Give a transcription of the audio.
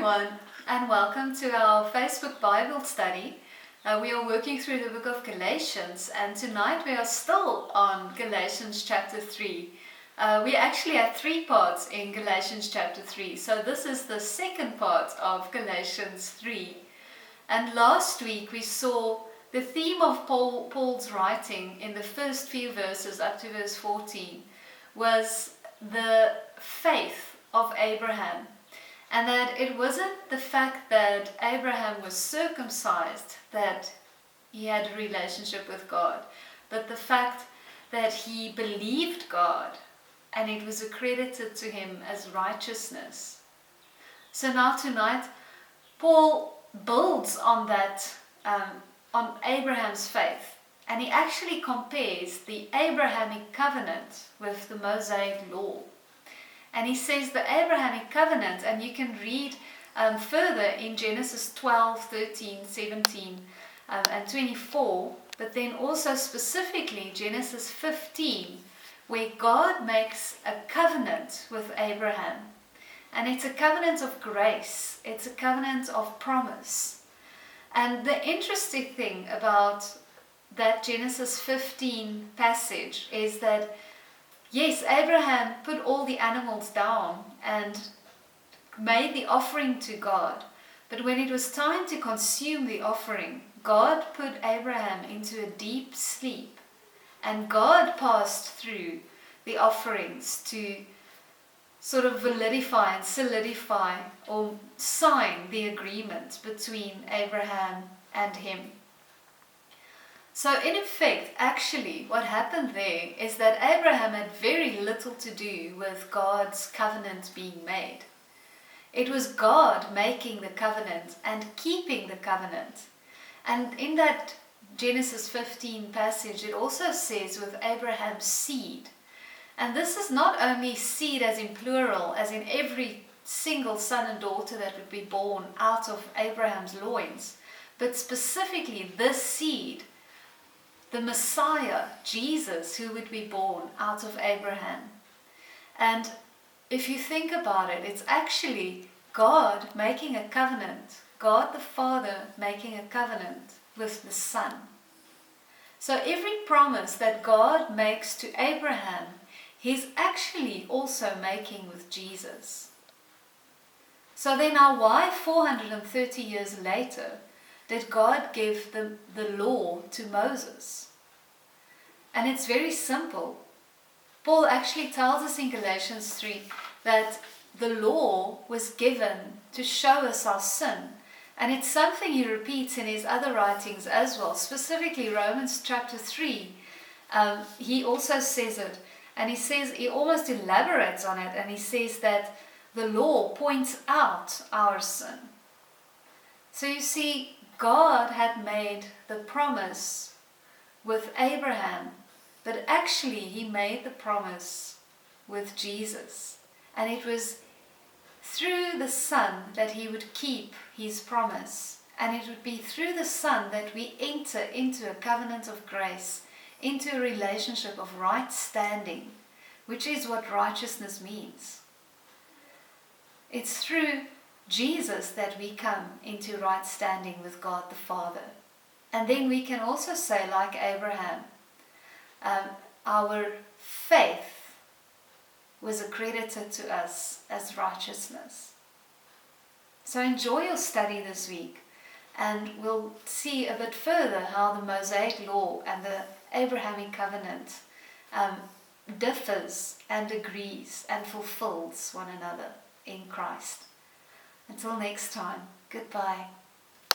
everyone, and welcome to our Facebook Bible study. We are working through the book of Galatians, and tonight we are still on Galatians chapter 3. We actually have 3 parts in Galatians chapter 3, so this is the second part of Galatians 3. And last week we saw the theme of Paul's writing in the first few verses up to verse 14 was the faith of Abraham. And that it wasn't the fact that Abraham was circumcised that he had a relationship with God, but the fact that he believed God and it was accredited to him as righteousness. So now tonight, Paul builds on that, on Abraham's faith, and he actually compares the Abrahamic covenant with the Mosaic law. And he says the Abrahamic covenant, and you can read further in Genesis 12, 13, 17 and 24, but then also specifically Genesis 15, where God makes a covenant with Abraham. And it's a covenant of grace, it's a covenant of promise. And the interesting thing about that Genesis 15 passage is that yes, Abraham put all the animals down and made the offering to God. But when it was time to consume the offering, God put Abraham into a deep sleep. And God passed through the offerings to sort of validify and solidify or sign the agreement between Abraham and him. So in effect, actually, what happened there is that Abraham had very little to do with God's covenant being made. It was God making the covenant and keeping the covenant. And in that Genesis 15 passage, it also says with Abraham's seed. And this is not only seed as in plural, as in every single son and daughter that would be born out of Abraham's loins, but specifically this seed, the Messiah, Jesus, who would be born out of Abraham. And if you think about it, it's actually God making a covenant, God the Father making a covenant with the Son. So every promise that God makes to Abraham, He's actually also making with Jesus. So then now why 430 years later did God give the law to Moses? And it's very simple. Paul actually tells us in Galatians 3 that the law was given to show us our sin. And it's something he repeats in his other writings as well, specifically Romans chapter 3. He also says it, and he almost elaborates on it, and he says that the law points out our sin. So you see, God had made the promise with Abraham, but actually he made the promise with Jesus. And it was through the Son that he would keep his promise. And it would be through the Son that we enter into a covenant of grace, into a relationship of right standing, which is what righteousness means. It's through Jesus that we come into right standing with God the Father. And then we can also say, like Abraham, our faith was accredited to us as righteousness. So enjoy your study this week, and we'll see a bit further how the Mosaic law and the Abrahamic covenant differs and agrees and fulfills one another in Christ. Until next time, goodbye.